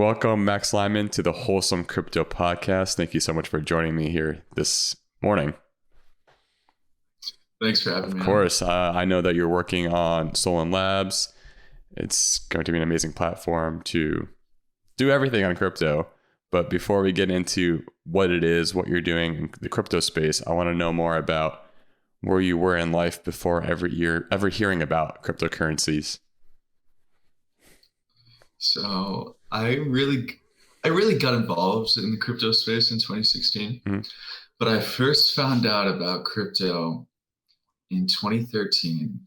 Welcome, Max Lyman, to the Wholesome Crypto Podcast. Thank you so much for joining me here this morning. Thanks for having me. Of course. I know that you're working on Solon Labs. It's going to be an amazing platform to do everything on crypto. But before we get into what it is, what you're doing in the crypto space, I want to know more about where you were in life before ever hearing about cryptocurrencies. So I really got involved in the crypto space in 2016, but I first found out about crypto in 2013.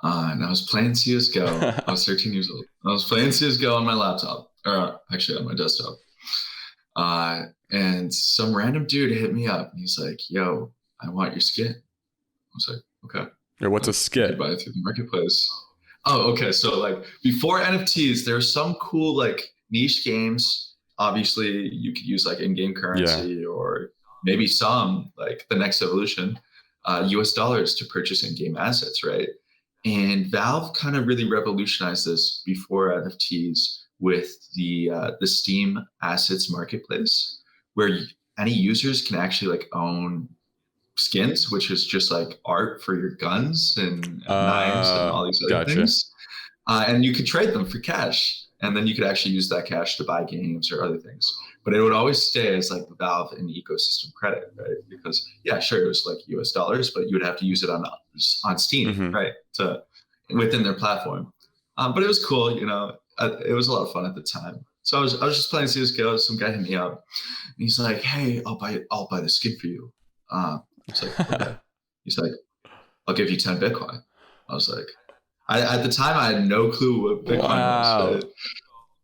And I was playing CSGO. I was 13 years old. I was playing CSGO on my laptop, or actually on my desktop. And some random dude hit me up and he's like, "Yo, I want your skin." I was like, "Okay." Or what's a skit? Buy it through the marketplace. Oh, okay. So like before NFTs, there's some cool like niche games. Obviously, you could use like in-game currency or maybe some like the next evolution, US dollars to purchase in-game assets, right? And Valve kind of really revolutionized this before NFTs with the Steam assets marketplace, where any users can actually like own skins, which is just like art for your guns and knives and all these other things. And you could trade them for cash. And then you could actually use that cash to buy games or other things. But it would always stay as like the Valve and ecosystem credit, right? Because yeah, sure, it was like US dollars, but you would have to use it on Steam, right? To within their platform. But it was cool, you know, it was a lot of fun at the time. So I was just playing CSGO, some guy hit me up and he's like, "Hey, I'll buy the skin for you." It's like, okay. He's like, "I'll give you 10 Bitcoin." I was like, at the time I had no clue what Bitcoin was. Right?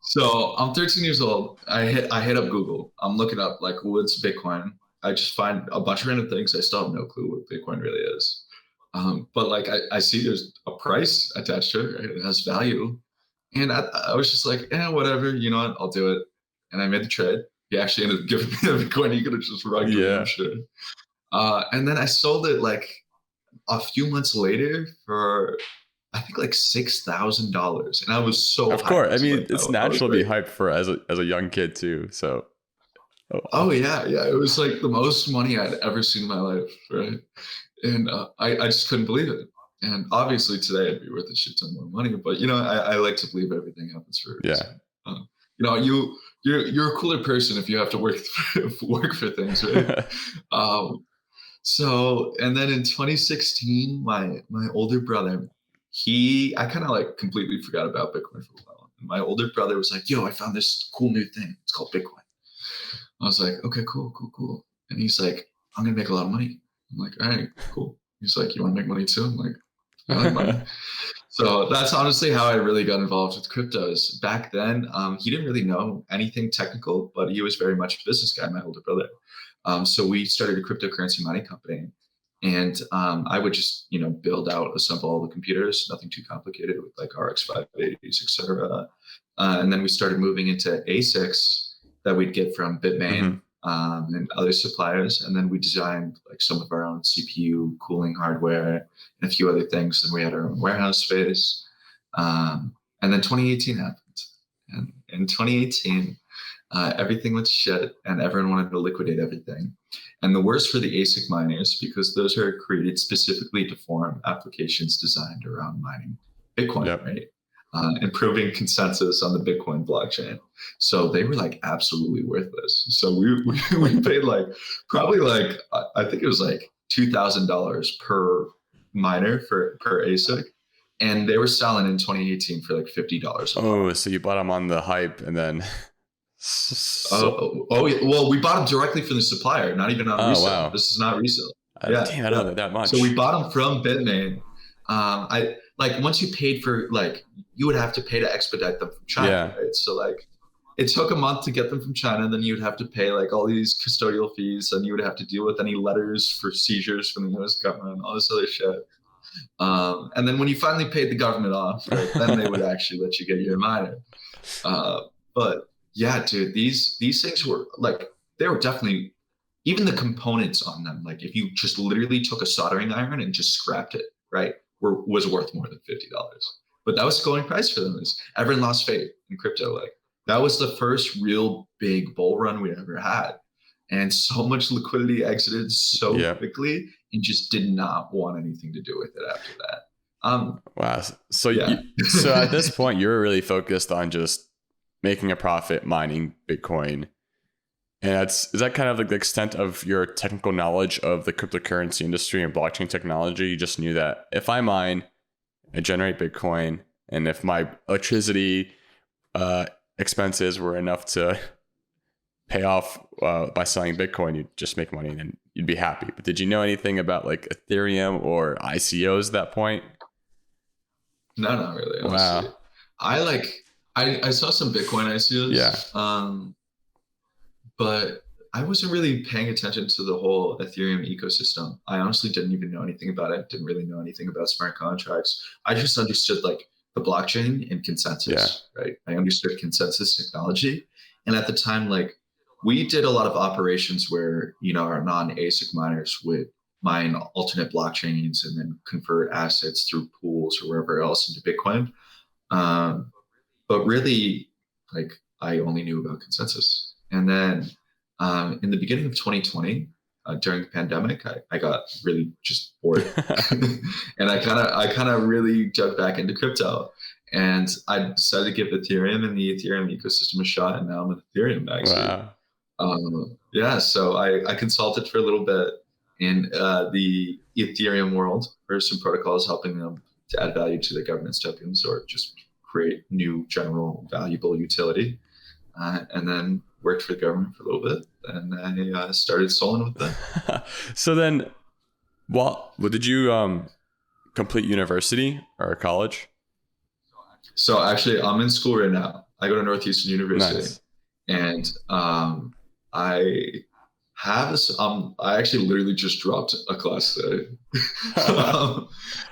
So I'm 13 years old. I hit up Google. I'm looking up like what's Bitcoin. I just find a bunch of random things. I still have no clue what Bitcoin really is. But like I see there's a price attached to it. Right? It has value. And I was just like, whatever, you know what, I'll do it. And I made the trade. He actually ended up giving me the Bitcoin. He could have just run me, I'm sure. And then I sold it like a few months later for I think like $6,000, and I was so of course. hyped. I mean, it's natural to be hyped for as a young kid too. So yeah, it was like the most money I'd ever seen in my life, right? And I just couldn't believe it. And obviously today it'd be worth a shit ton more money, but you know, I like to believe everything happens for a reason. You know, you're a cooler person if you have to work for things, right? So, and then in 2016, my older brother, I kind of like completely forgot about Bitcoin for a while. And my older brother was like, "Yo, I found this cool new thing. It's called Bitcoin." I was like, "Okay, cool." And he's like, "I'm going to make a lot of money." I'm like, "All right, cool." He's like, "You want to make money too?" I'm like, "I like money." So that's honestly how I really got involved with cryptos. Back then, he didn't really know anything technical, but he was very much a business guy, my older brother. So we started a cryptocurrency mining company. And I would just, you know, assemble all the computers, nothing too complicated with like RX 580s, et cetera. And then we started moving into ASICs that we'd get from Bitmain and other suppliers. And then we designed like some of our own CPU cooling hardware and a few other things. And we had our own warehouse space. And then 2018 happened. And in 2018, everything went to shit and everyone wanted to liquidate everything. And the worst for the ASIC miners, because those are created specifically to form applications designed around mining Bitcoin, right? Improving consensus on the Bitcoin blockchain. So they were like absolutely worthless. So we paid like probably like, I think it was like $2,000 per miner per ASIC. And they were selling in 2018 for like $50. Oh, so you bought them on the hype and then... Well, we bought them directly from the supplier, not even on resale. Wow. This is not resale. Damn, I don't know that much. So we bought them from Bitmain. I like once you paid for like you would have to pay to expedite them from China, right? So like it took a month to get them from China, and then you'd have to pay like all these custodial fees, and you would have to deal with any letters for seizures from the U.S. government, all this other shit. And then when you finally paid the government off, right, then they would actually let you get your miner. But yeah, dude, these things were like, they were definitely, even the components on them, like if you just literally took a soldering iron and just scrapped it, right, was worth more than $50. But that was the going price for them. Is everyone lost faith in crypto. Like that was the first real big bull run we ever had. And so much liquidity exited so Yeah. quickly and just did not want anything to do with it after that. Wow. So Yeah. so at this point, you're really focused on just making a profit mining Bitcoin. And is that kind of like the extent of your technical knowledge of the cryptocurrency industry and blockchain technology? You just knew that if I mine, I generate Bitcoin, and if my electricity expenses were enough to pay off by selling Bitcoin, you'd just make money and you'd be happy. But did you know anything about like Ethereum or ICOs at that point? No, not really, honestly. Wow. I like I saw some Bitcoin Yeah. ICOs, but I wasn't really paying attention to the whole Ethereum ecosystem. I honestly didn't even know anything about it. Didn't really know anything about smart contracts. I just understood like the blockchain and Yeah. consensus, right? I understood consensus technology. And at the time, like we did a lot of operations where, our non-ASIC miners would mine alternate blockchains and then convert assets through pools or wherever else into Bitcoin. Um, but really, like I only knew about consensus. And then in the beginning of 2020, during the pandemic, I got really just bored, and I kind of really dug back into crypto, and I decided to give Ethereum and the Ethereum ecosystem a shot, and now I'm in Ethereum actually. Wow. Yeah, so I consulted for a little bit in the Ethereum world for some protocols, helping them to add value to the governance tokens or just create new general valuable utility. And then worked for the government for a little bit. And I started Solon with that. So then, what did you complete university or college? So actually, I'm in school right now. I go to Northeastern University, Nice. and I I actually literally just dropped a class today.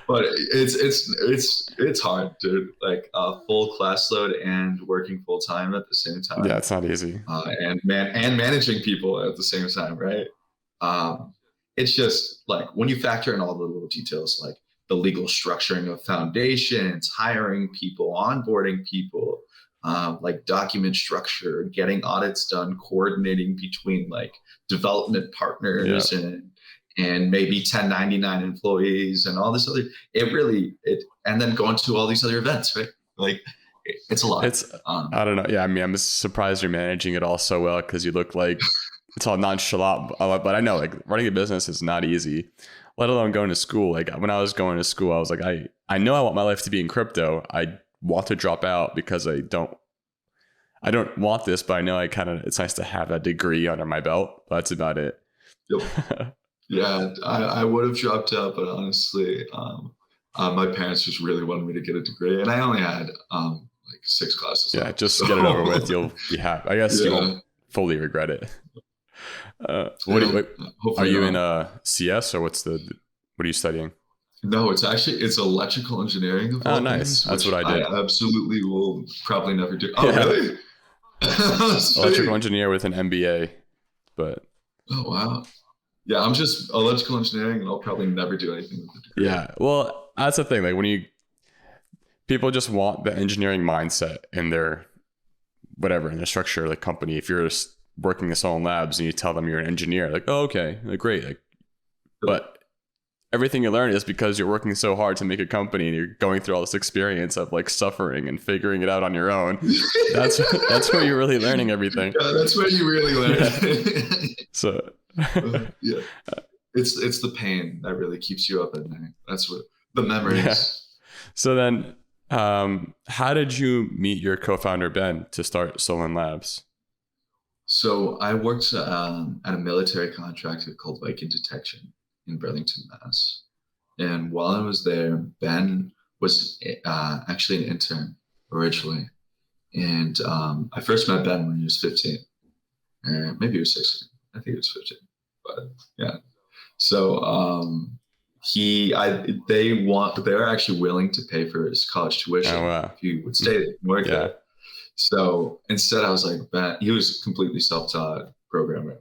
But it's hard, dude. Like a full class load and working full time at the same Yeah, time, it's not easy. and managing people at the same time, right? Um, it's just like when you factor in all the little details, like the legal structuring of foundations, hiring people, onboarding people, like document structure, getting audits done, coordinating between like development Yeah. partners and maybe 1099 employees and all this other and then going to all these other events, right? Like it's a lot. I don't know. Yeah, I mean, I'm surprised you're managing it all so well because you look like it's all nonchalant. But I know like running a business is not easy, let alone going to school. Like when I was going to school, I was like, I know I want my life to be in crypto. I want to drop out because I don't want this, but I know it's nice to have that degree under my belt. But that's about it. Yep. Yeah, I would have dropped out, but honestly, my parents just really wanted me to get a degree, and I only had like 6 classes Yeah, left. just get it over with. You'll be happy. I guess you won't fully regret it. Are you in CS or what are you studying? No, it's electrical engineering of Oh, all nice. things, That's which what I I did. absolutely will probably never do. Oh, Yeah. really? Electrical engineer with an MBA, but oh wow. Yeah, I'm just electrical engineering, and I'll probably never do anything with the degree. yeah. Well, that's the thing. Like people just want the engineering mindset in their in their structure, like company. If you're working at Solon Labs and you tell them you're an engineer, like, oh, okay, like great, like, but everything you learn is because you're working so hard to make a company and you're going through all this experience of like suffering and figuring it out on your own. That's where you're really learning everything. Yeah, that's where you really learn. So yeah, it's the pain that really keeps you up at night. That's what the memories. Yeah. So then, how did you meet your co-founder Ben to start Solon Labs? So I worked at a military contractor called Viking Detection in Burlington, Mass. And while I was there, Ben was actually an intern originally. And I first met Ben when he was 15. Maybe he was 16. I think he was 15. But yeah. So they're actually willing to pay for his college tuition if he would stay and work there. So instead I was like, Ben, he was completely self-taught programmer.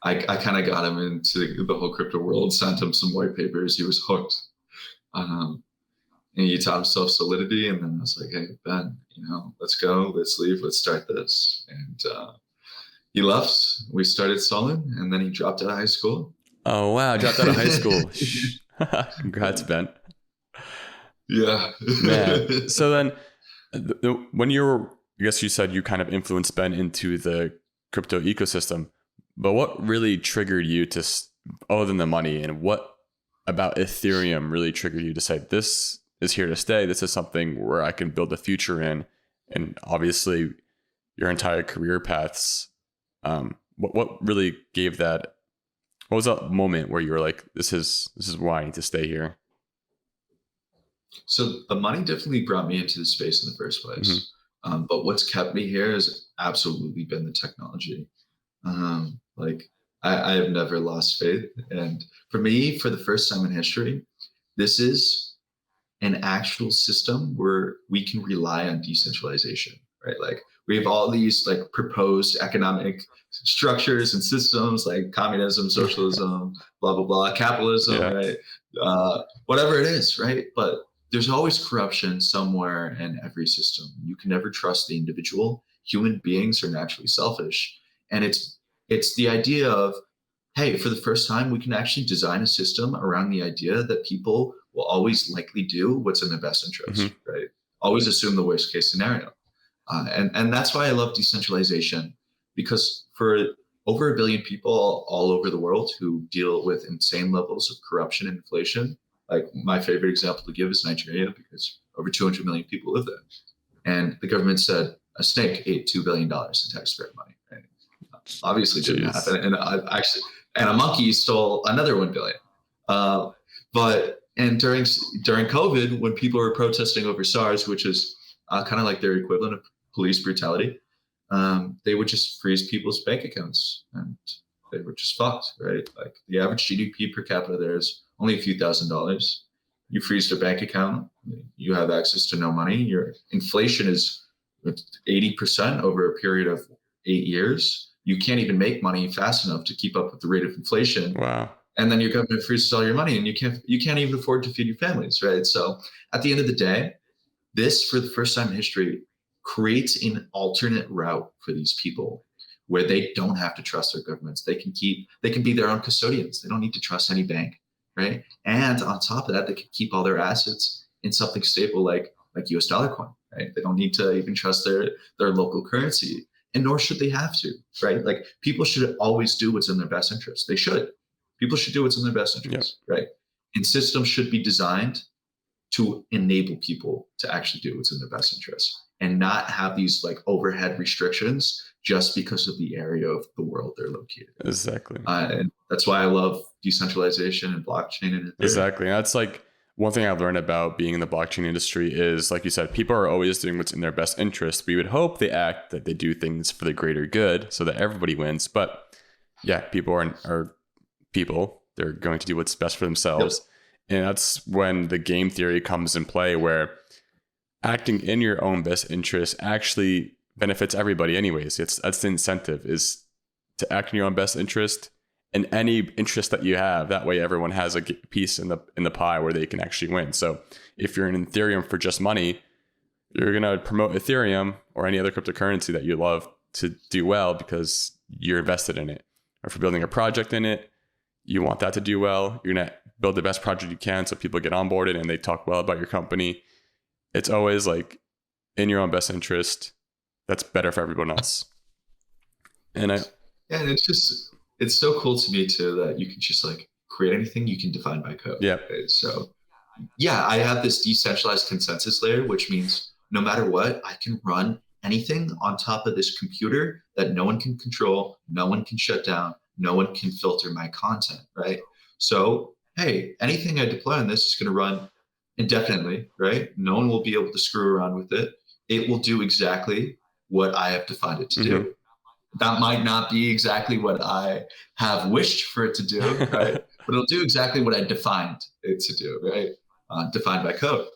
I kind of got him into the whole crypto world, sent him some white papers. He was hooked. And he taught himself Solidity. And then I was like, hey, Ben, let's go, let's leave, let's start this. And he left. We started Solon, and then he dropped out of high school. Oh, wow. Dropped out of high school. Congrats, Yeah. Ben. Yeah. Man. So then when you were, I guess you said you kind of influenced Ben into the crypto ecosystem, but what really triggered you to, other than the money, and what about Ethereum really triggered you to say, this is here to stay? This is something where I can build a future in. And obviously your entire career paths. What really gave that? What was that moment where you were like, this is why I need to stay here? So the money definitely brought me into the space in the first place. But what's kept me here has absolutely been the technology. Like I have never lost faith. And for me, for the first time in history, this is an actual system where we can rely on decentralization, right? Like we have all these like proposed economic structures and systems like communism, socialism, blah, blah, blah, capitalism, Yeah. right? Whatever it is, right? But there's always corruption somewhere in every system. You can never trust the individual. Human beings are naturally selfish. And it's the idea of, hey, for the first time, we can actually design a system around the idea that people will always likely do what's in their best interest, right? Always assume the worst case scenario. And that's why I love decentralization, because for over 1 billion people all over the world who deal with insane levels of corruption and inflation, like my favorite example to give is Nigeria, because over 200 million people live there. And the government said a snake ate $2 billion in taxpayer money. Right? Obviously didn't happen. And a monkey stole another 1 billion. And during COVID, when people were protesting over SARS, which is kind of like their equivalent of police brutality, they would just freeze people's bank accounts, and they were just fucked, right? Like the average GDP per capita there is only a few $1,000s. You freeze their bank account, you have access to no money. Your inflation is 80% over a period of 8 years. You can't even make money fast enough to keep up with the rate of inflation. Wow. And then your government freezes all your money, and you can't even afford to feed your families, right? So at the end of the day, this, for the first time in history, creates an alternate route for these people where they don't have to trust their governments. They can be their own custodians. They don't need to trust any bank, right? And on top of that, they can keep all their assets in something stable like US dollar coin, right? They don't need to even trust their local currency, and nor should they have to, right? Like people should always do what's in their best interest. They should. People should do what's in their best interest, right? And systems should be designed to enable people to actually do what's in their best interest and not have these like overhead restrictions just because of the area of the world they're located in. Exactly. And that's why I love decentralization and blockchain and Ethereum. Exactly. And that's like one thing I've learned about being in the blockchain industry is, like you said, people are always doing what's in their best interest. We would hope that they do things for the greater good so that everybody wins. But yeah, people are people. They're going to do what's best for themselves. Yep. And that's when the game theory comes in play, where acting in your own best interest actually benefits everybody anyways. That's the incentive, is to act in your own best interest and any interest that you have. That way everyone has a piece in the pie where they can actually win. So if you're in Ethereum for just money, you're going to promote Ethereum or any other cryptocurrency that you love to do well because you're invested in it. Or if you're building a project in it, you want that to do well. You're going to build the best project you can so people get onboarded and they talk well about your company. It's always like in your own best interest. That's better for everyone else. And it's so cool to me too that you can just like create anything you can define by code. Yeah. Right? So yeah, I have this decentralized consensus layer, which means no matter what, I can run anything on top of this computer that no one can control, no one can shut down, no one can filter my content, right? So, hey, anything I deploy on this is going to run indefinitely, right? No one will be able to screw around with it. It will do exactly what I have defined it to do. That might not be exactly what I have wished for it to do, right? But it'll do exactly what I defined it to do, right? Defined by code.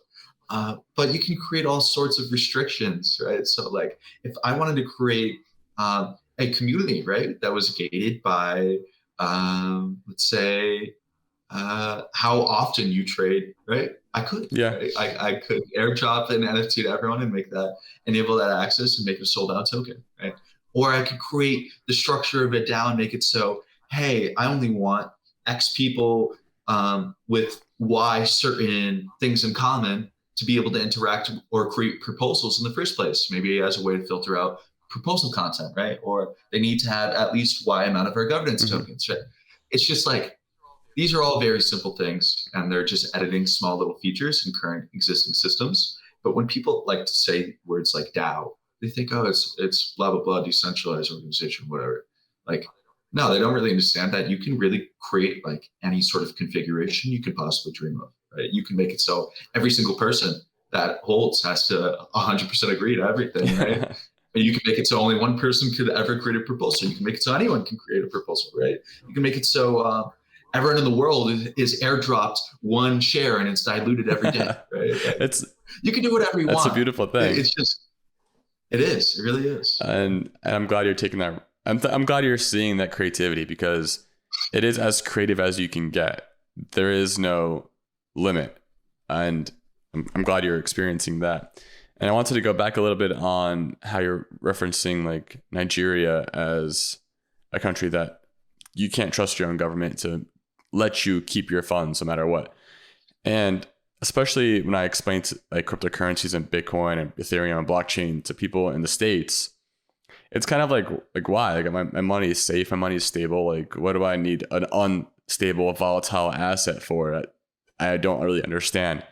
But you can create all sorts of restrictions, right? So like if I wanted to create a community, right, that was gated by, let's say, how often you trade, right? I could, Yeah. right? I could airdrop an NFT to everyone and make that, enable that access and make a sold out token, right? Or I could create the structure of a DAO and make it so, hey, I only want X people with Y certain things in common to be able to interact or create proposals in the first place, maybe as a way to filter out proposal content, right? Or they need to have at least Y amount of our governance tokens, right? It's just like, these are all very simple things, and they're just editing small little features in current existing systems. But when people like to say words like DAO, they think, oh, it's blah blah blah, decentralized organization, whatever. Like, no, they don't really understand that you can really create like any sort of configuration you could possibly dream of. Right? You can make it so every single person that holds has to 100% agree to everything, right? And you can make it so only one person could ever create a proposal. You can make it so anyone can create a proposal, right? You can make it so everyone in the world is airdropped one share and it's diluted every day, right? Like, It's you can do whatever you That's want. a beautiful thing. It's just, it is. It really is. And I'm glad you're taking that. I'm glad you're seeing that creativity, because it is as creative as you can get. There is no limit. And I'm glad you're experiencing that. And I wanted to go back a little bit on how you're referencing like Nigeria as a country that you can't trust your own government to let you keep your funds no matter what. And especially when I explain to like cryptocurrencies and Bitcoin and Ethereum and blockchain to people in the States, it's kind of like why? Like my money is safe, my money is stable. Like, what do I need an unstable, volatile asset for? I don't really understand.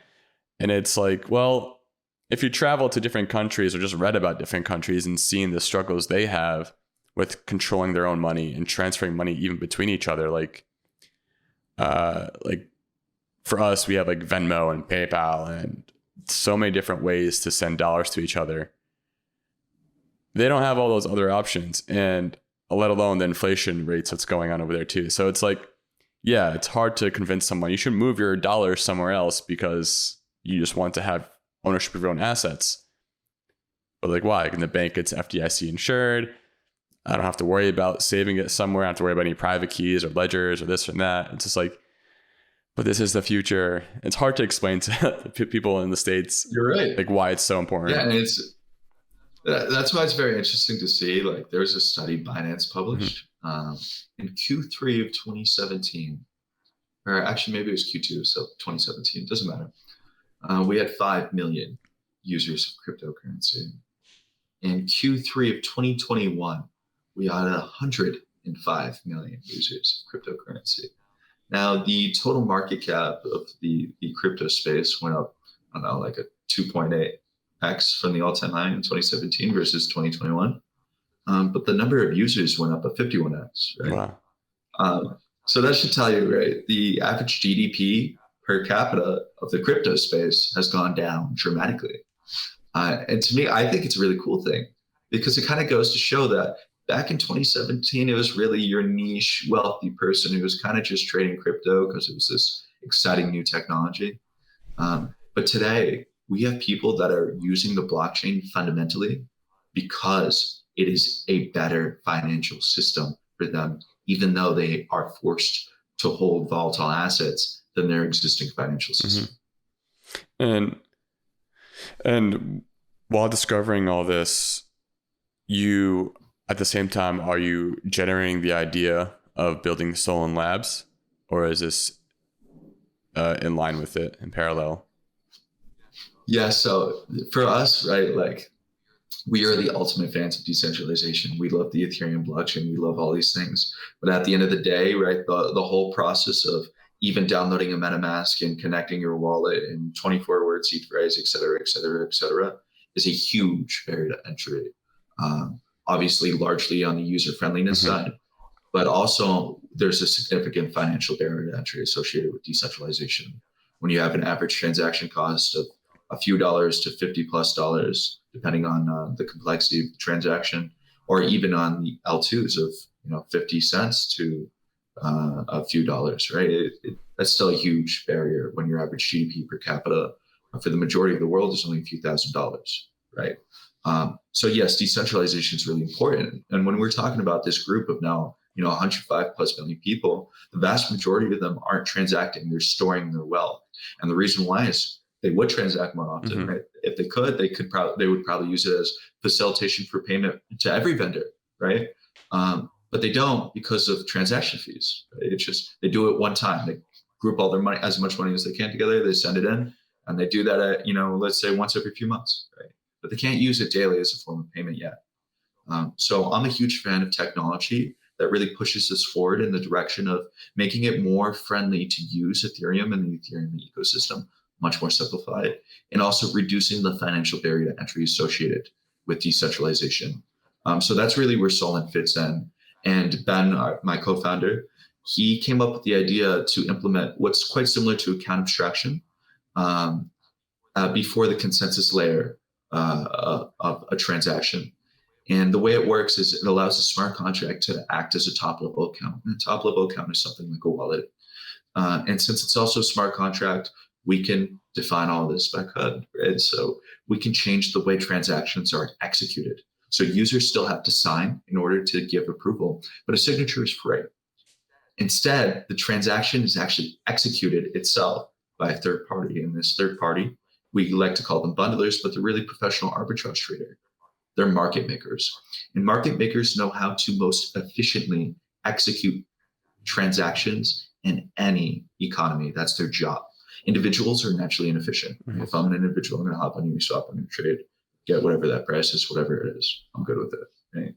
And it's like, well, if you travel to different countries or just read about different countries and seeing the struggles they have with controlling their own money and transferring money even between each other, like for us, we have like Venmo and PayPal and so many different ways to send dollars to each other. They don't have all those other options, and let alone the inflation rates that's going on over there too. So it's like, yeah, it's hard to convince someone you should move your dollars somewhere else because you just want to have ownership of your own assets. But like, why? In the bank, it's FDIC insured. I don't have to worry about saving it somewhere. I don't have to worry about any private keys or ledgers or this or that. It's just like, but this is the future. It's hard to explain to people in the States. You're right. Like why it's so important. Yeah, and that's why it's very interesting to see. Like, there's a study Binance published in Q3 of 2017, or actually maybe it was Q2, so 2017. Doesn't matter. We had 5 million users of cryptocurrency. In Q3 of 2021, we had 105 million users of cryptocurrency. Now, the total market cap of the crypto space went up, I don't know, like a 2.8x from the all-time high in 2017 versus 2021. But the number of users went up a 51x, right? Wow. So that should tell you, right? The average GDP per capita of the crypto space has gone down dramatically. And to me, I think it's a really cool thing, because it kind of goes to show that back in 2017, it was really your niche wealthy person who was kind of just trading crypto because it was this exciting new technology. But today, we have people that are using the blockchain fundamentally because it is a better financial system for them, even though they are forced to hold volatile assets than their existing financial system. Mm-hmm. And while discovering all this, you, at the same time, are you generating the idea of building Solon Labs, or is this in line with it in parallel? Yeah, so for us, right, like, we are the ultimate fans of decentralization. We love the Ethereum blockchain. We love all these things. But at the end of the day, right, the whole process of even downloading a MetaMask and connecting your wallet in 24 word seed phrase, et cetera, et cetera, et cetera, is a huge barrier to entry. Obviously, largely on the user friendliness side, but also there's a significant financial barrier to entry associated with decentralization. When you have an average transaction cost of a few dollars to $50+, depending on the complexity of the transaction, or even on the L2s of 50 cents to a few dollars, right? That's still a huge barrier when your average GDP per capita for the majority of the world is only a few $1,000s, right? So yes, decentralization is really important. And when we're talking about this group of now, 105+ million people, the vast majority of them aren't transacting, they're storing their wealth. And the reason why is they would transact more often, Mm-hmm. right? If they would probably use it as facilitation for payment to every vendor, right? But they don't because of transaction fees. Right? It's just they do it one time. They group all their money, as much money as they can together. They send it in, and they do that at, let's say once every few months, right? But they can't use it daily as a form of payment yet. So I'm a huge fan of technology that really pushes us forward in the direction of making it more friendly to use Ethereum and the Ethereum ecosystem, much more simplified, and also reducing the financial barrier to entry associated with decentralization. So that's really where Solon fits in. And Ben, my co-founder, he came up with the idea to implement what's quite similar to account abstraction um, before the consensus layer of a transaction. And the way it works is it allows a smart contract to act as a top-level account. And a top-level account is something like a wallet. And since it's also a smart contract, we can define all this by code, right? So we can change the way transactions are executed. So users still have to sign in order to give approval, but a signature is free. Instead, the transaction is actually executed itself by a third party. And this third party, we like to call them bundlers, but they're really professional arbitrage trader. They're market makers. And market makers know how to most efficiently execute transactions in any economy. That's their job. Individuals are naturally inefficient. Mm-hmm. If I'm an individual, I'm going to hop on Uniswap, I'm going to trade, get whatever that price is, whatever it is. I'm good with it.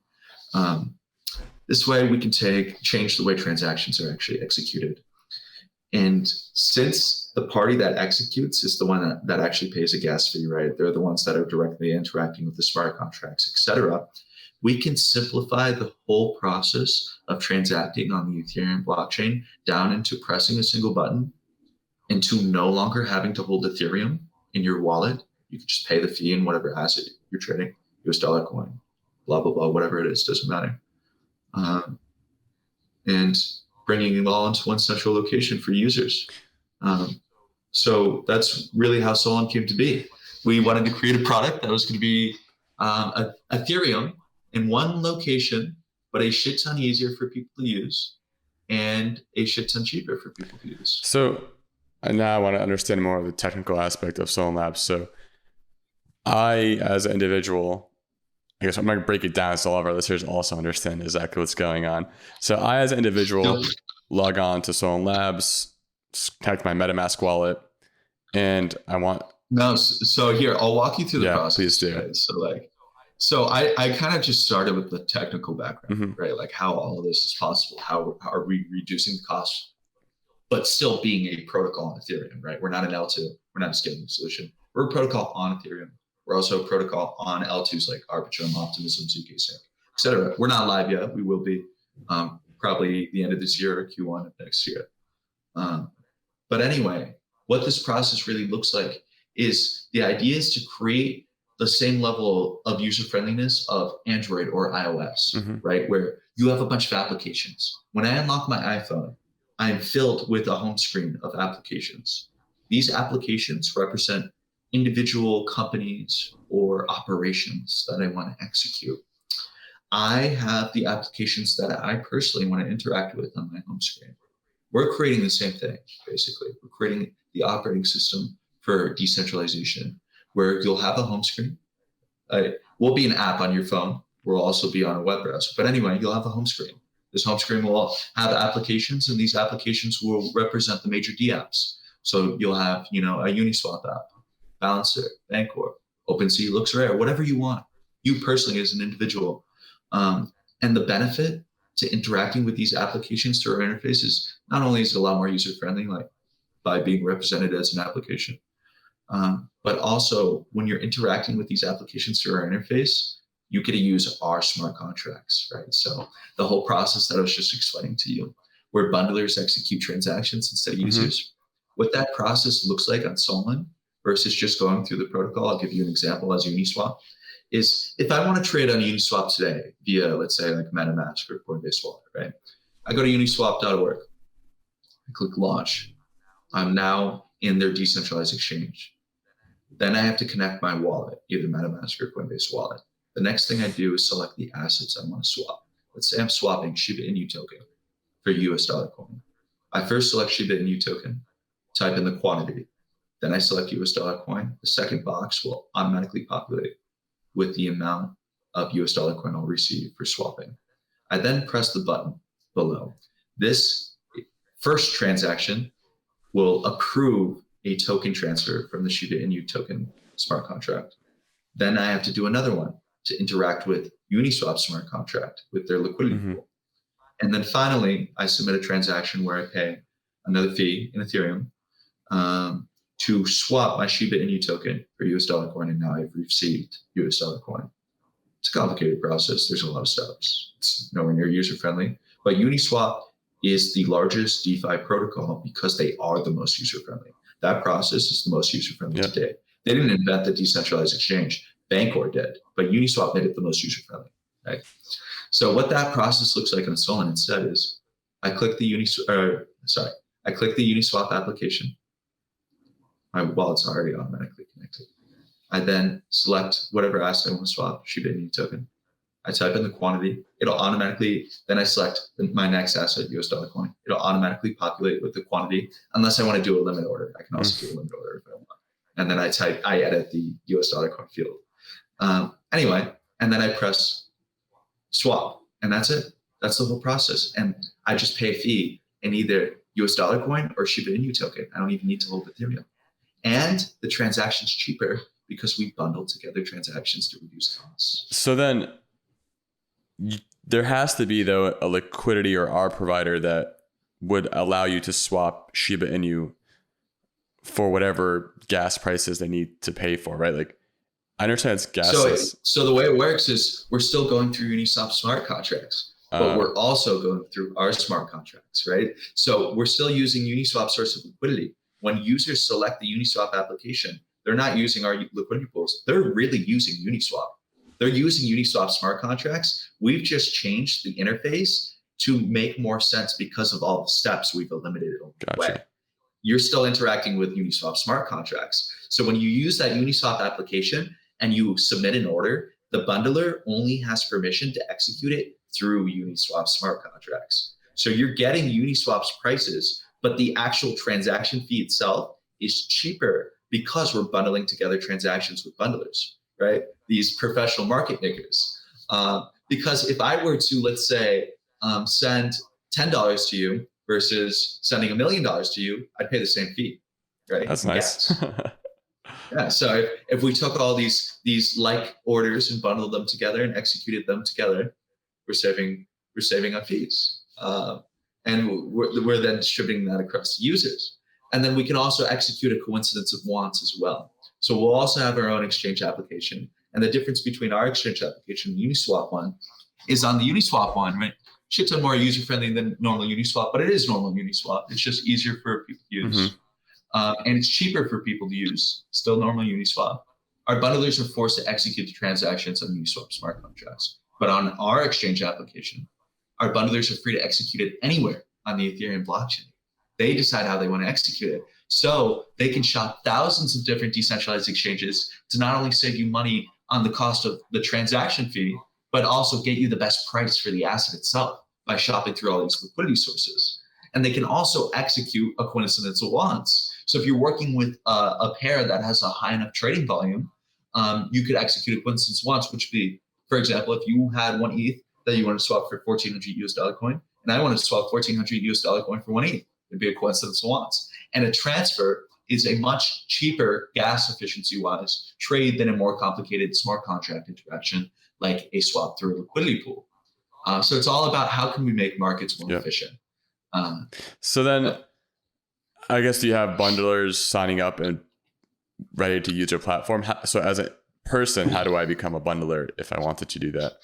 Right? This way we can change the way transactions are actually executed. And since the party that executes is the one that actually pays a gas fee, right? They're the ones that are directly interacting with the smart contracts, et cetera. We can simplify the whole process of transacting on the Ethereum blockchain down into pressing a single button, into no longer having to hold Ethereum in your wallet. You can just pay the fee in whatever asset you're trading, US dollar coin, blah, blah, blah, whatever it is, doesn't matter. And bringing it all into one central location for users. So that's really how Solon came to be. We wanted to create a product that was going to be Ethereum in one location, but a shit ton easier for people to use and a shit ton cheaper for people to use. So now I want to understand more of the technical aspect of Solon Labs. So I, as an individual, I guess I'm going to break it down so all of our listeners also understand exactly what's going on. So I, as an individual, log on to Solon Labs, connect my MetaMask wallet, and I want... No, so here, I'll walk you through the process. Please do. Right? So I kind of just started with the technical background, right? Like how all of this is possible. How are we reducing the cost, but still being a protocol on Ethereum, right? We're not an L2. We're not a scaling solution. We're a protocol on Ethereum. We're also a protocol on L2s like Arbitrum, Optimism, zkSync, et cetera. We're not live yet. We will be probably the end of this year or Q1 of next year. But anyway, what this process really looks like is the idea is to create the same level of user friendliness of Android or iOS, right? Where you have a bunch of applications. When I unlock my iPhone, I am filled with a home screen of applications. These applications represent individual companies or operations that I want to execute. I have the applications that I personally want to interact with on my home screen. We're creating the same thing, basically. We're creating the operating system for decentralization, where you'll have a home screen. We'll be an app on your phone. We'll also be on a web browser. But anyway, you'll have a home screen. This home screen will have applications, and these applications will represent the major dApps. So you'll have, a Uniswap app, Balancer, Bancor, OpenSea, LooksRare, whatever you want, you personally as an individual. And the benefit to interacting with these applications through our interface is not only is it a lot more user-friendly, like by being represented as an application, but also when you're interacting with these applications through our interface, you get to use our smart contracts, right? So the whole process that I was just explaining to you, where bundlers execute transactions instead of users, what that process looks like on Solon versus just going through the protocol, I'll give you an example as Uniswap, is if I want to trade on Uniswap today via, let's say, like MetaMask or Coinbase Wallet, right? I go to uniswap.org, I click launch. I'm now in their decentralized exchange. Then I have to connect my wallet, either MetaMask or Coinbase Wallet. The next thing I do is select the assets I want to swap. Let's say I'm swapping Shiba Inu token for US dollar coin. I first select Shiba Inu token, type in the quantity. Then I select US dollar coin. The second box will automatically populate with the amount of US dollar coin I'll receive for swapping. I then press the button below. This first transaction will approve a token transfer from the Shiba Inu token smart contract. Then I have to do another one to interact with Uniswap smart contract with their liquidity pool. And then finally, I submit a transaction where I pay another fee in Ethereum to swap my Shiba Inu token for US dollar coin, and now I've received US dollar coin. It's a complicated process. There's a lot of steps. It's nowhere near user-friendly. But Uniswap is the largest DeFi protocol because they are the most user-friendly. That process is the most user-friendly today. They didn't invent the decentralized exchange. Bancor did, but Uniswap made it the most user-friendly. Right? So what that process looks like on Solon instead is I click the Uniswap application. My wallet's already automatically connected. I then select whatever asset I want to swap, Shiba Inu token. I type in the quantity. It'll automatically, then I select my next asset, US dollar coin. It'll automatically populate with the quantity, unless I want to do a limit order. I can also do a limit order if I want. And then I edit the US dollar coin field. Anyway, and then I press swap, and that's it. That's the whole process. And I just pay a fee in either US dollar coin or Shiba Inu token. I don't even need to hold Ethereum. And the transaction's cheaper because we bundle together transactions to reduce costs. So then there has to be, though, a liquidity or R provider that would allow you to swap Shiba Inu for whatever gas prices they need to pay for, right? Like, I understand it's gas. So the way it works is we're still going through Uniswap smart contracts, but we're also going through our smart contracts, right? So we're still using Uniswap source of liquidity. When users select the Uniswap application, they're not using our liquidity pools. They're really using Uniswap. They're using Uniswap smart contracts. We've just changed the interface to make more sense because of all the steps we've eliminated along the way. You're still interacting with Uniswap smart contracts. So when you use that Uniswap application and you submit an order, the bundler only has permission to execute it through Uniswap smart contracts. So you're getting Uniswap's prices, but the actual transaction fee itself is cheaper because we're bundling together transactions with bundlers, right? These professional market makers. Because if I were to, let's say, send $10 to you versus sending $1 million to you, I'd pay the same fee, right? That's nice. Yeah. So if we took all these like orders and bundled them together and executed them together, we're saving on fees, and we're then distributing that across the users. And then we can also execute a coincidence of wants as well. So we'll also have our own exchange application. And the difference between our exchange application and the Uniswap one is on the Uniswap one, right? Shit ton more user-friendly than normal Uniswap, but it is normal Uniswap. It's just easier for people to use. And it's cheaper for people to use, still normal Uniswap. Our bundlers are forced to execute the transactions on Uniswap smart contracts. But on our exchange application, our bundlers are free to execute it anywhere on the Ethereum blockchain. They decide how they want to execute it. So they can shop thousands of different decentralized exchanges to not only save you money on the cost of the transaction fee, but also get you the best price for the asset itself by shopping through all these liquidity sources. And they can also execute a coincidence of wants. So if you're working with a pair that has a high enough trading volume, you could execute a coincidence of wants, which would be, for example, if you had one ETH that you want to swap for 1,400 US dollar coin, and I want to swap 1,400 US dollar coin for one ETH, it'd be a coincidence of wants. And a transfer is a much cheaper gas efficiency wise trade than a more complicated smart contract interaction like a swap through a liquidity pool. So it's all about how can we make markets more efficient. So then I guess you have bundlers signing up and ready to use your platform. So as a person, how do I become a bundler if I wanted to do that?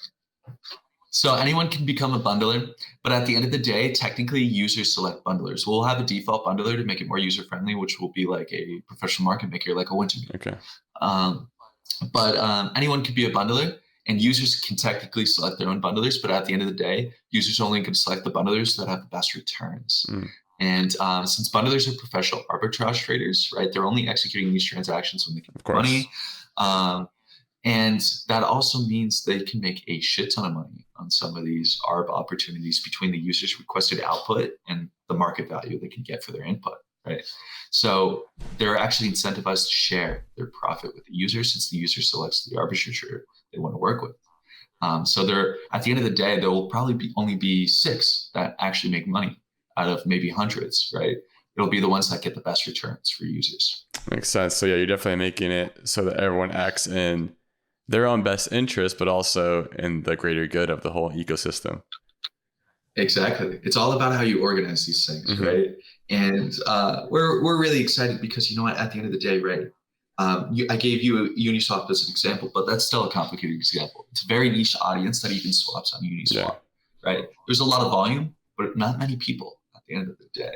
So anyone can become a bundler, but at the end of the day, technically users select bundlers. We'll have a default bundler to make it more user-friendly, which will be like a professional market maker, like a Wintermute. Okay. But anyone could be a bundler, and users can technically select their own bundlers, but at the end of the day, users only can select the bundlers that have the best returns. And since bundlers are professional arbitrage traders, right, they're only executing these transactions when they can make money. And that also means they can make a shit ton of money on some of these ARB opportunities between the user's requested output and the market value they can get for their input, right? So they're actually incentivized to share their profit with the user, since the user selects the arbitrator they want to work with. So there, at the end of the day, there will probably only be 6 that actually make money out of maybe hundreds, right? It'll be the ones that get the best returns for users. Makes sense. So yeah, you're definitely making it so that everyone acts in their own best interest, but also in the greater good of the whole ecosystem. Exactly. It's all about how you organize these things, right? And we're really excited because, you know what, at the end of the day, right? I gave you Uniswap as an example, but that's still a complicated example. It's a very niche audience that even swaps on Uniswap, right? There's a lot of volume, but not many people at the end of the day.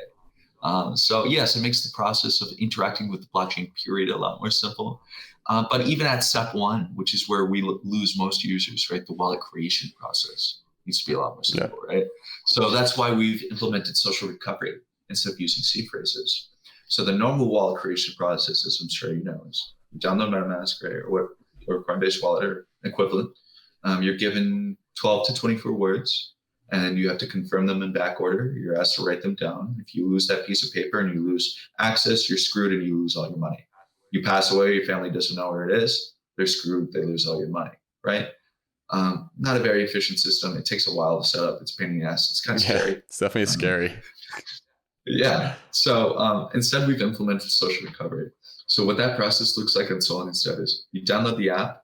So yes, it makes the process of interacting with the blockchain period a lot more simple. But even at step 1, which is where we lose most users, right? The wallet creation process needs to be a lot more simple, right? So that's why we've implemented social recovery instead of using seed phrases. So the normal wallet creation process, as I'm sure you know, is you download MetaMask, right, or Coinbase wallet or equivalent. You're given 12 to 24 words, and you have to confirm them in back order. You're asked to write them down. If you lose that piece of paper and you lose access, you're screwed and you lose all your money. You pass away, your family doesn't know where it is, they're screwed, they lose all your money, right? Not a very efficient system. It takes a while to set up. It's a pain in the ass. It's kind of scary. It's definitely scary. Yeah. So instead, we've implemented social recovery. So what that process looks like on Solon instead is you download the app,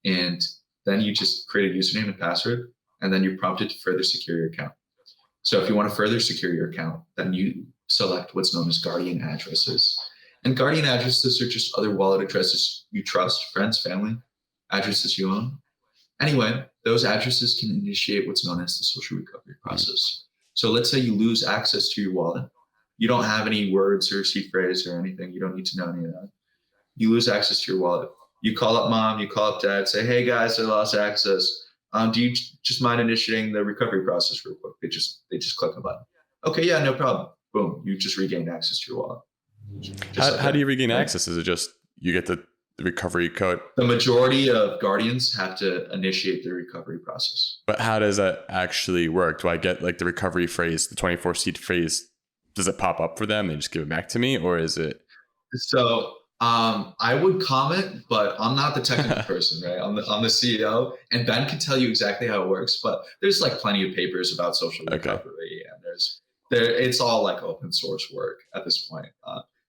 and then you just create a username and password, and then you're prompted to further secure your account. So if you want to further secure your account, then you select what's known as guardian addresses. And guardian addresses are just other wallet addresses you trust, friends, family, addresses you own. Anyway, those addresses can initiate what's known as the social recovery process. So let's say you lose access to your wallet. You don't have any words or seed phrase or anything. You don't need to know any of that. You lose access to your wallet. You call up mom, you call up dad, say, hey guys, I lost access. Do you just mind initiating the recovery process real quick? They just click a button. Okay, yeah, no problem. Boom, you just regained access to your wallet. How do you regain access? Is it just you get the recovery code? The majority of guardians have to initiate the recovery process. But how does that actually work? Do I get like the recovery phrase, the 24 seed phrase? Does it pop up for them? They just give it back to me, or is it? So I would comment, but I'm not the technical person, right? I'm the CEO, and Ben can tell you exactly how it works. But there's like plenty of papers about social recovery, and it's all like open source work at this point.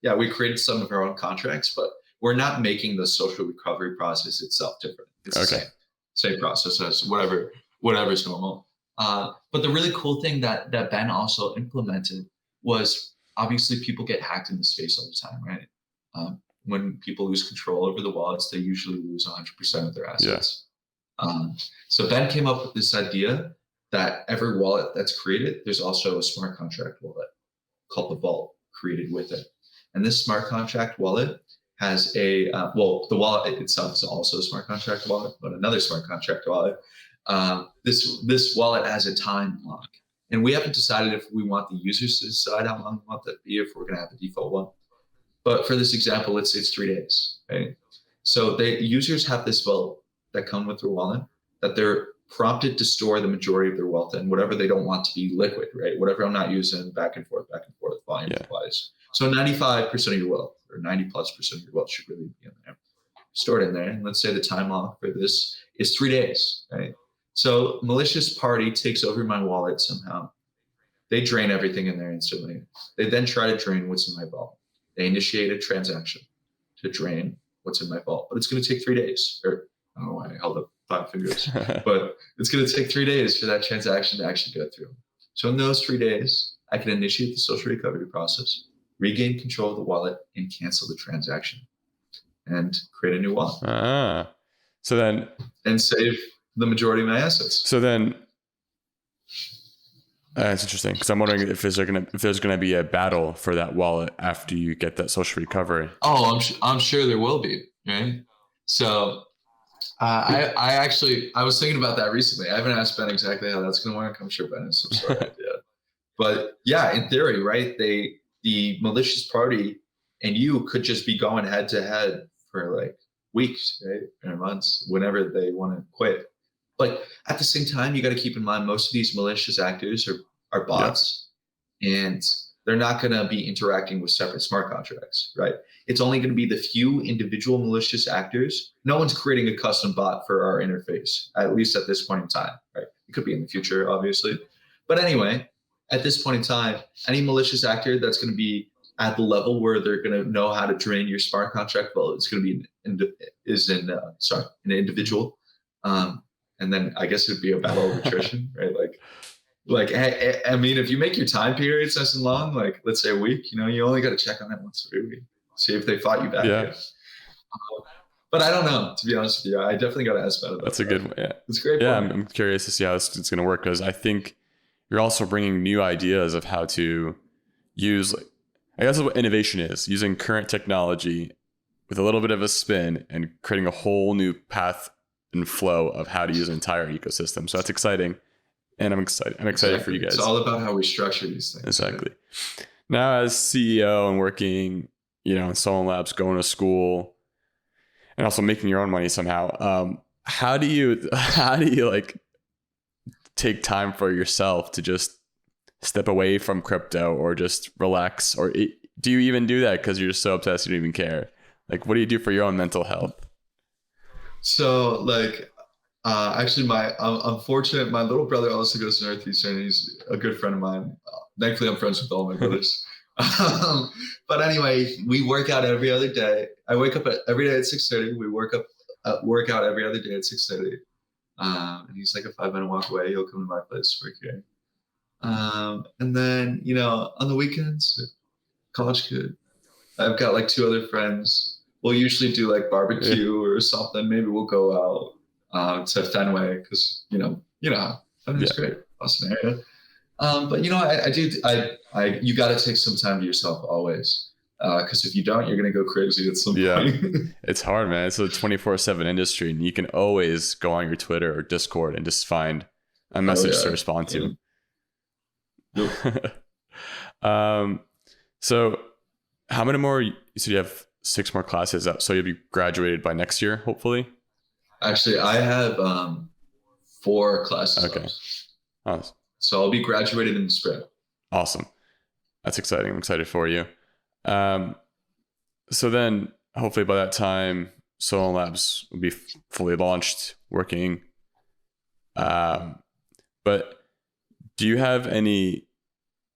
Yeah, we created some of our own contracts, but we're not making the social recovery process itself different. It's the same process as whatever's normal. But the really cool thing that Ben also implemented was, obviously people get hacked in the space all the time, right? When people lose control over the wallets, they usually lose 100% of their assets. So Ben came up with this idea that every wallet that's created, there's also a smart contract wallet called the Vault created with it. And this smart contract wallet has the wallet itself is also a smart contract wallet, but another smart contract wallet. This wallet has a time lock. And we haven't decided if we want the users to decide how long we want that to be, if we're going to have a default one. But for this example, let's say it's 3 days, right? So the users have this vault that come with their wallet that they're prompted to store the majority of their wealth in, whatever they don't want to be liquid, right? Whatever I'm not using, back and forth, volume applies. So 95% of your wealth, or 90+% of your wealth, should really be in there, stored in there. And let's say the time lock for this is 3 days, right? So malicious party takes over my wallet somehow. They drain everything in there instantly. They then try to drain what's in my vault. They initiate a transaction to drain what's in my vault, but it's going to take 3 days. Or I don't know why I held up 5 fingers, but it's going to take 3 days for that transaction to actually go through. So in those 3 days, I can initiate the social recovery process, regain control of the wallet, and cancel the transaction, and create a new wallet. So then, and save the majority of my assets. So then, it's interesting because I'm wondering if there's gonna be a battle for that wallet after you get that social recovery. Oh, I'm sure there will be, right? So I was thinking about that recently. I haven't asked Ben exactly how that's going to work. I'm sure Ben has some sort of idea. But yeah, in theory, right? The malicious party and you could just be going head to head for like weeks, right, or months, whenever they want to quit. But at the same time, you got to keep in mind most of these malicious actors are bots, and they're not going to be interacting with separate smart contracts, right? It's only going to be the few individual malicious actors. No one's creating a custom bot for our interface, at least at this point in time, right? It could be in the future, obviously. But anyway, at this point in time, any malicious actor that's going to be at the level where they're going to know how to drain your smart contract, well, it's going to be an individual. And then I guess it would be a battle of attrition, right? Like, I mean, if you make your time periods nice and long, like let's say a week, you only got to check on that once every week, see if they fought you back. Yeah. But I don't know, to be honest with you. I definitely got to ask about it. That's a good one. Yeah. It's great. Yeah. I'm curious to see how it's going to work, because I think you're also bringing new ideas of how to use, like, I guess that's what innovation is, using current technology with a little bit of a spin and creating a whole new path and flow of how to use an entire ecosystem. So that's exciting. And I'm excited. Exactly. For you guys. It's all about how we structure these things. Exactly. Right? Now, as CEO and working, in Solon Labs, going to school, and also making your own money somehow, how do you like take time for yourself to just step away from crypto or just relax? Or do you even do that because you're just so obsessed you don't even care? Like, what do you do for your own mental health? So, like, actually, I'm fortunate. My little brother also goes to Northeastern. He's a good friend of mine. Thankfully, I'm friends with all my brothers. But anyway, we work out every other day. I wake up every day at 6:30. We work out every other day at 6:30. And he's like a 5-minute walk away. He'll come to my place to work here. And then, on the weekends, college kid, I've got like 2 other friends. We'll usually do like barbecue or something. Maybe we'll go out to Fenway because, Fenway's great, Boston area. But you got to take some time to yourself always. Because if you don't, you're going to go crazy at some point. It's hard, man. It's a 24/7 industry, and you can always go on your Twitter or Discord and just find a message to respond to. Yep. So how many more, you said you have 6 more classes up, so you'll be graduated by next year, hopefully? Actually, I have 4 classes. Okay. Awesome. So I'll be graduated in the spring. Awesome. That's exciting. I'm excited for you. So then hopefully by that time, Solon Labs will be fully launched, working. But do you have any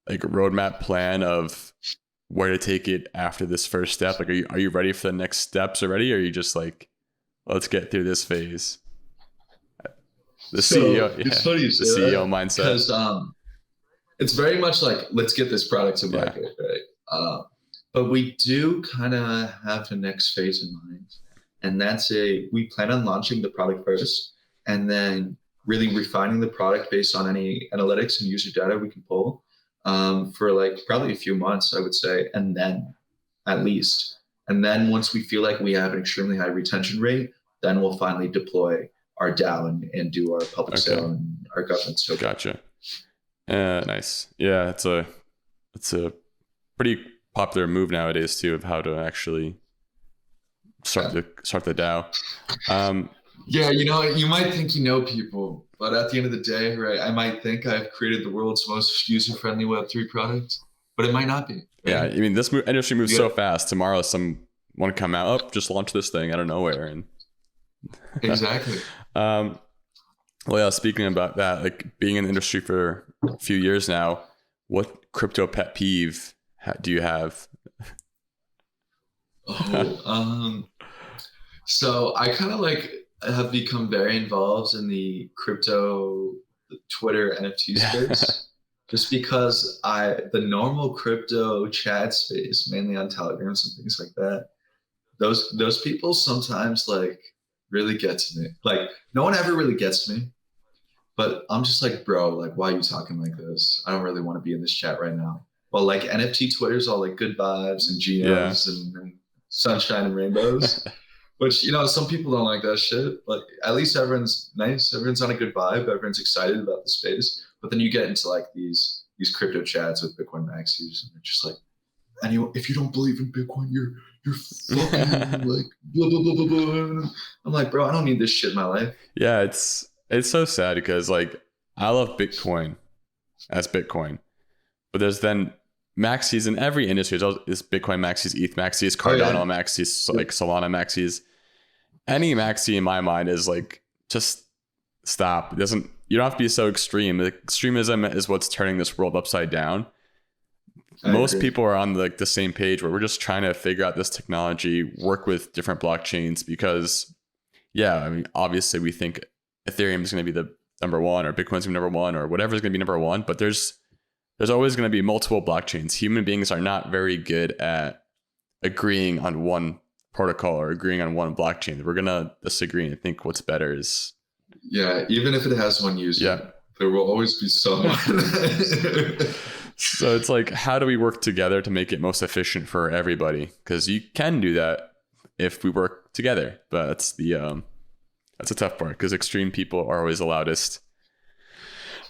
like roadmap plan of where to take it after this first step? Like, are you ready for the next steps already? Or are you just like, let's get through this phase? CEO, it's funny you say the CEO mindset. Because it's very much like, let's get this product to market, right? But we do kind of have the next phase in mind. And that's we plan on launching the product first and then really refining the product based on any analytics and user data we can pull for like probably a few months, I would say. And then once we feel like we have an extremely high retention rate, then we'll finally deploy our DAO and do our public sale and our governance token. Gotcha. Nice. Yeah, it's a pretty popular move nowadays too, of how to actually start the DAO. Yeah, you might think people, but at the end of the day, right, I might think I've created the world's most user-friendly Web3 product, but it might not be. Right? Yeah, I mean, this industry moves so fast. Tomorrow, someone come out, just launch this thing out of nowhere, and exactly. Well, yeah. Speaking about that, like being in the industry for a few years now, what crypto pet peeve do you have? So I kind of have become very involved in the crypto Twitter NFT space, just because the normal crypto chat space, mainly on Telegrams and things like that, those people sometimes really get to me. Like, no one ever really gets to me, but I'm just like, bro, like, why are you talking like this? I don't really want to be in this chat right now. Well, like NFT Twitter's all like good vibes and GMs and sunshine and rainbows, which, some people don't like that shit, but at least everyone's nice. Everyone's on a good vibe. Everyone's excited about the space. But then you get into like these crypto chats with Bitcoin maxis, and they're just like, and if you don't believe in Bitcoin, you're fucking like blah, blah, blah, blah, blah. I'm like, bro, I don't need this shit in my life. Yeah, it's so sad because like I love Bitcoin as Bitcoin, but there's then maxis in every industry. Is Bitcoin maxis, ETH maxis, Oh, yeah. Cardano maxis, like Solana maxis. Any maxi in my mind is like, just stop. It doesn't, you don't have to be so extreme. Like, extremism is what's turning this world upside down. Most people are on like the same page where we're just trying to figure out this technology, work with different blockchains, because I mean, obviously we think Ethereum is going to be the number one, or Bitcoin's going to be number one, or whatever is going to be number one, but there's always going to be multiple blockchains. Human beings are not very good at agreeing on one protocol or agreeing on one blockchain. We're going to disagree and think what's better is. Yeah, even if it has one user, there will always be someone. So it's like, how do we work together to make it most efficient for everybody? Because you can do that if we work together, but that's the that's a tough part, because extreme people are always the loudest.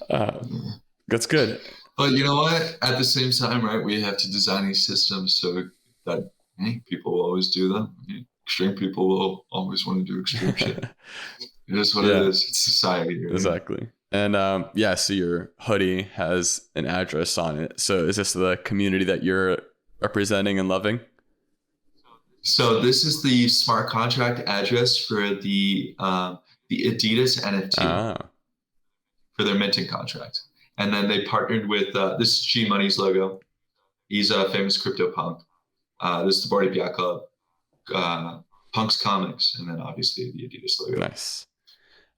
That's good. But you know what? At the same time, right, we have to design these systems so that people will always do them. Extreme people will always want to do extreme shit. It is what it is. It's society. Right? Exactly. And so your hoodie has an address on it. So is this the community that you're representing and loving? So this is the smart contract address for the Adidas NFT for their minting contract. And then they partnered with, this is G Money's logo. He's a famous crypto punk. This is the Bordy Bianca, Punk's Comics, and then obviously the Adidas logo. Nice.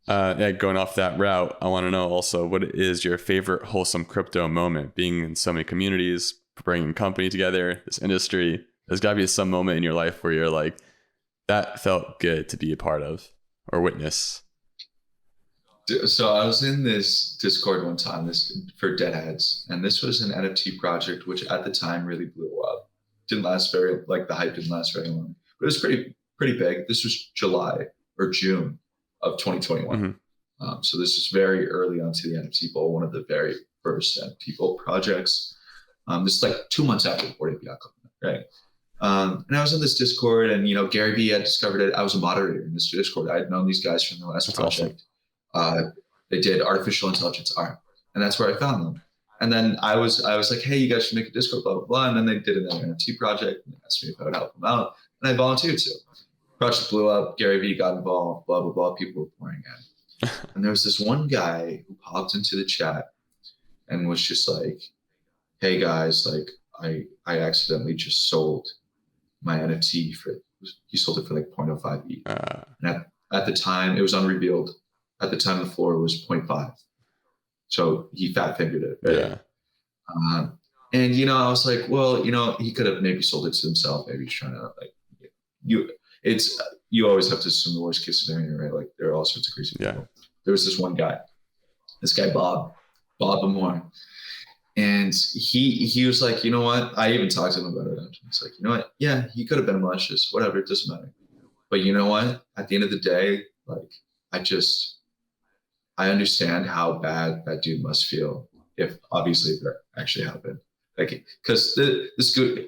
Going off that route, I want to know also, what is your favorite wholesome crypto moment? Being in so many communities, bringing company together, this industry, there's got to be some moment in your life where you're like, that felt good to be a part of or witness. So I was in this Discord one time, for Deadheads, and this was an NFT project which at the time really blew up. Didn't last the hype didn't last very long, but it was pretty big. This was July or June of 2021. Mm-hmm. So this was very early onto the NFT Bowl, one of the very first NFT Bowl projects. This is like 2 months after the Bordy Bianca, right? And I was in this Discord, and Gary Vee had discovered it. I was a moderator in this Discord. I had known these guys from the last project. Awesome. They did artificial intelligence art, and that's where I found them. And then I was like, hey, you guys should make a Discord, blah blah blah. And then they did another NFT project, and they asked me if I would help them out, and I volunteered to. Project blew up. Gary Vee got involved. Blah blah blah. People were pouring in, and there was this one guy who popped into the chat and was just like, hey guys, like I accidentally just sold my NFT he sold it for like 0.05 ETH. And at the time, it was unrevealed. At the time, the floor was 0.5. So he fat fingered it. Right? Yeah. And, I was like, well, he could have maybe sold it to himself. Maybe he's trying to you always have to assume the worst case scenario, right? Like there are all sorts of crazy people. There was this one guy, Bob Amore. And he was like, you know what? I even talked to him about it. He's like, you know what? Yeah, he could have been malicious, whatever. It doesn't matter. But you know what? At the end of the day, like, I understand how bad that dude must feel if obviously that actually happened. Like, because this good,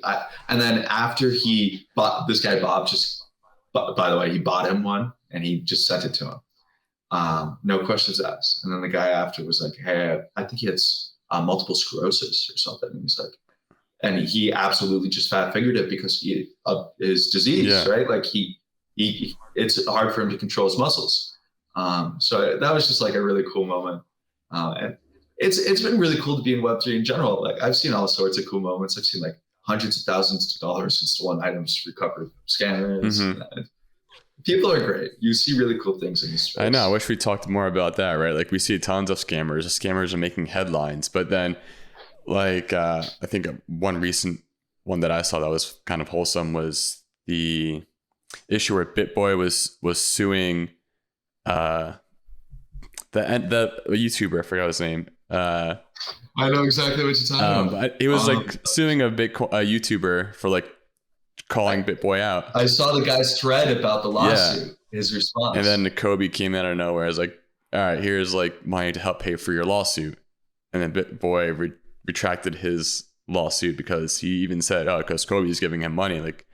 and then after he bought this guy, Bob, by the way, he bought him one and he just sent it to him. No questions asked. And then the guy after was like, hey, I think he had multiple sclerosis or something. And he's like, and he absolutely just fat fingered it because of his disease, right? Like he it's hard for him to control his muscles. So that was just like a really cool moment. And it's been really cool to be in Web3 in general. Like I've seen all sorts of cool moments. I've seen like hundreds of thousands of dollars in stolen items recovered from scammers. Mm-hmm. People are great. You see really cool things in this space. I know. I wish we talked more about that, right? Like we see tons of scammers. The scammers are making headlines, but then like I think one recent one that I saw that was kind of wholesome was the issue where BitBoy was suing the YouTuber, I forgot his name. I know exactly what you're talking about. But he was like suing a YouTuber for like calling BitBoy out. I saw the guy's thread about the lawsuit, his response. And then Kobe came out of nowhere. I was like, all right, here's like money to help pay for your lawsuit. And then BitBoy retracted his lawsuit because he even said, oh, because Kobe's giving him money. Like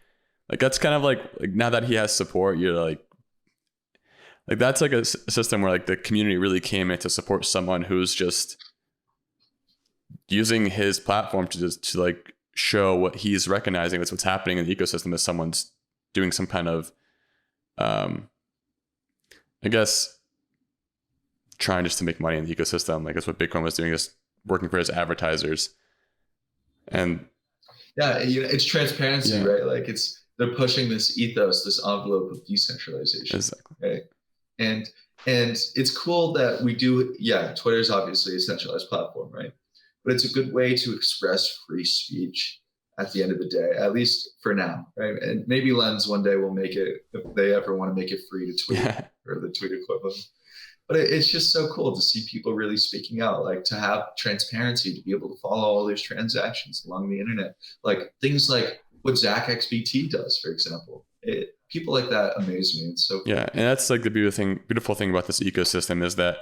that's kind of like now that he has support, you're like that's like a system where like the community really came in to support someone who's just using his platform to like show what he's recognizing that's what's happening in the ecosystem is someone's doing some kind of, I guess, trying just to make money in the ecosystem. Like that's what Bitcoin was doing, just working for his advertisers. And yeah, it's transparency, right? Like they're pushing this ethos, this envelope of decentralization. Exactly. Right. And it's cool that we do, Twitter's obviously a centralized platform, right? But it's a good way to express free speech at the end of the day, at least for now, right? And maybe Lens one day will make it, if they ever want to make it free to tweet or the tweet equivalent. But it's just so cool to see people really speaking out, like to have transparency, to be able to follow all these transactions along the internet, like things like what ZachXBT does, for example. People like that amaze me. And so and that's like the beautiful thing about this ecosystem is that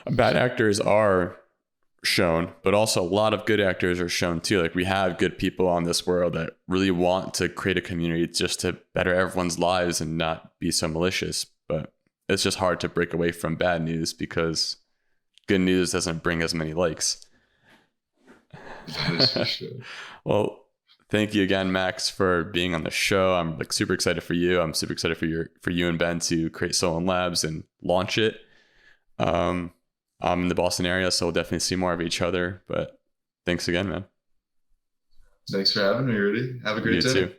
bad actors are shown, but also a lot of good actors are shown too. Like we have good people on this world that really want to create a community just to better everyone's lives and not be so malicious. But it's just hard to break away from bad news because good news doesn't bring as many likes. That is for sure. Well, thank you again, Max, for being on the show. I'm like super excited for you. I'm super excited for you and Ben to create Solon Labs and launch it. I'm in the Boston area, so we'll definitely see more of each other. But thanks again, man. Thanks for having me, Rudy. Have a great day. You too.